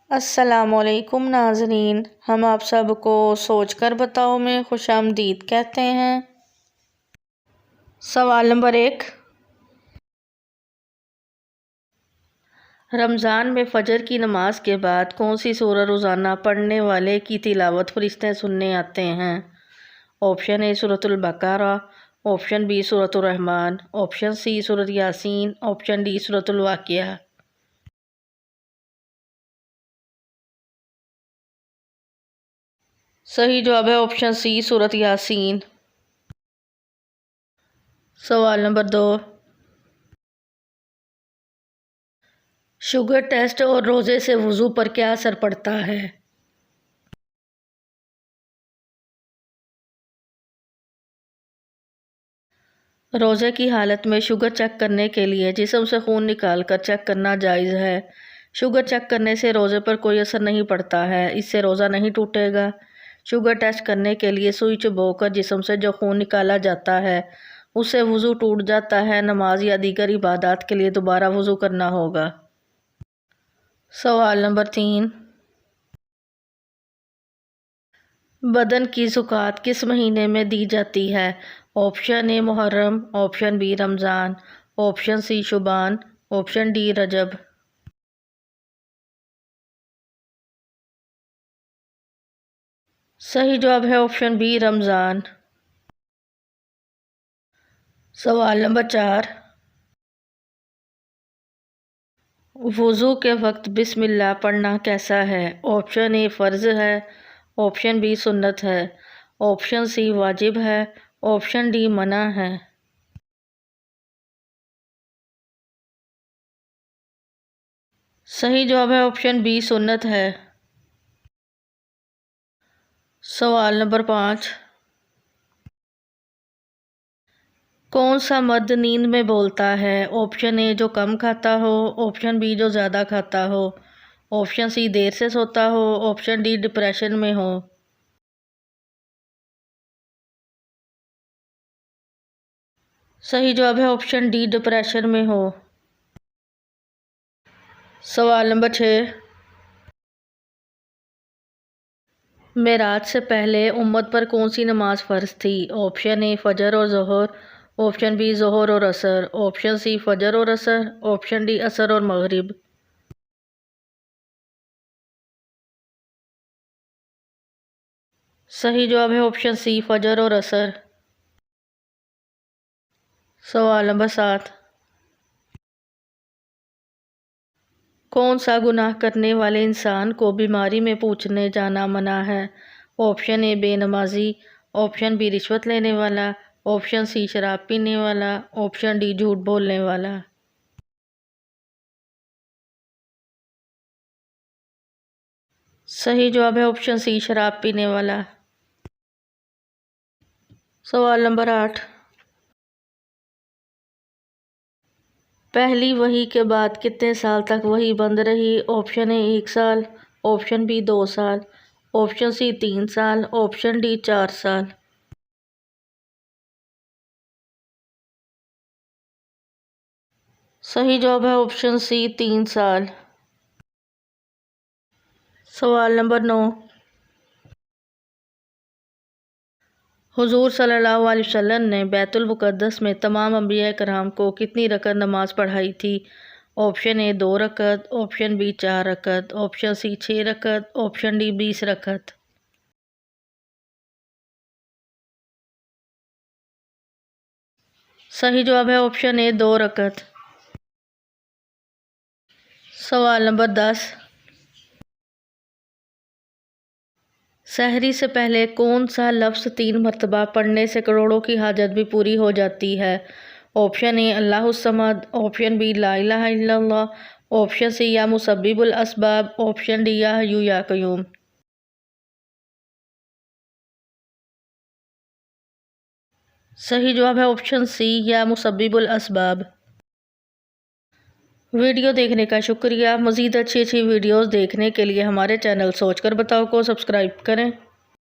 السلام علیکم ناظرین، ہم آپ سب کو سوچ کر بتاؤ میں خوش آمدید کہتے ہیں۔ سوال نمبر 1، رمضان میں فجر کی نماز کے بعد کون سی سورہ روزانہ پڑھنے والے کی تلاوت فرشتے سننے آتے ہیں؟ آپشن اے سورۃ البقرہ، آپشن بی سورۃ الرحمن، آپشن سی سورۃ یاسین، آپشن ڈی سورۃ الواقعہ۔ صحیح جواب ہے آپشن سی سورۃ یاسین۔ سوال نمبر 2، شوگر ٹیسٹ اور روزے سے وضو پر کیا اثر پڑتا ہے؟ روزے کی حالت میں شوگر چیک کرنے کے لیے جسم سے خون نکال کر چیک کرنا جائز ہے۔ شوگر چیک کرنے سے روزے پر کوئی اثر نہیں پڑتا ہے، اس سے روزہ نہیں ٹوٹے گا۔ شوگر ٹیسٹ کرنے کے لیے سوئی چبو کر جسم سے جو خون نکالا جاتا ہے اس سے وضو ٹوٹ جاتا ہے۔ نماز یا دیگر عبادات کے لیے دوبارہ وضو کرنا ہوگا۔ سوال نمبر 3، بدن کی زکوٰۃ کس مہینے میں دی جاتی ہے؟ آپشن اے محرم، آپشن بی رمضان، آپشن سی شعبان، آپشن ڈی رجب۔ صحیح جواب ہے آپشن بی رمضان۔ سوال نمبر 4، وضو کے وقت بسم اللہ پڑھنا کیسا ہے؟ آپشن اے فرض ہے، آپشن بی سنت ہے، آپشن سی واجب ہے، آپشن ڈی منع ہے۔ صحیح جواب ہے آپشن بی سنت ہے۔ سوال نمبر 5، کون سا مرد نیند میں بولتا ہے؟ آپشن اے جو کم کھاتا ہو، آپشن بی جو زیادہ کھاتا ہو، آپشن سی دیر سے سوتا ہو، آپشن ڈی ڈپریشن میں ہو۔ صحیح جواب ہے آپشن ڈی ڈپریشن میں ہو۔ سوال نمبر 6، معراج سے پہلے امت پر کون سی نماز فرض تھی؟ آپشن اے فجر اور ظہر، آپشن بی ظہر اور عصر، آپشن سی فجر اور عصر، آپشن ڈی عصر اور مغرب۔ صحیح جواب ہے آپشن سی فجر اور عصر۔ سوال نمبر 7، کون سا گناہ کرنے والے انسان کو بیماری میں پوچھنے جانا منع ہے؟ آپشن اے بے نمازی، آپشن بی رشوت لینے والا، آپشن سی شراب پینے والا، آپشن ڈی جھوٹ بولنے والا۔ صحیح جواب ہے آپشن سی شراب پینے والا۔ سوال نمبر 8، پہلی وحی کے بعد کتنے سال تک وحی بند رہی؟ آپشن اے 1 سال، آپشن بی 2 سال، آپشن سی 3 سال، آپشن ڈی 4 سال۔ صحیح جواب ہے آپشن سی 3 سال۔ سوال نمبر 9، حضور صلی اللہ علیہ وسلم نے بیت المقدس میں تمام انبیاء کرام کو کتنی رکعت نماز پڑھائی تھی؟ آپشن اے 2 رکعت، آپشن بی 4 رکعت، آپشن سی 6 رکعت، آپشن ڈی 20 رکعت۔ صحیح جواب ہے آپشن اے 2 رکعت۔ سوال نمبر 10، سحری سے پہلے کون سا لفظ 3 مرتبہ پڑھنے سے کروڑوں کی حاجت بھی پوری ہو جاتی ہے؟ آپشن اے اللہ الصمد، آپشن بی لا الہ الا اللہ، آپشن سی یا مسبب الاسباب، آپشن ڈی یا حی یا قیوم۔ صحیح جواب ہے آپشن سی یا مسبب الاسباب۔ ویڈیو دیکھنے کا شکریہ۔ مزید اچھی ویڈیوز دیکھنے کے لیے ہمارے چینل سوچ کر بتاؤ کو سبسکرائب کریں۔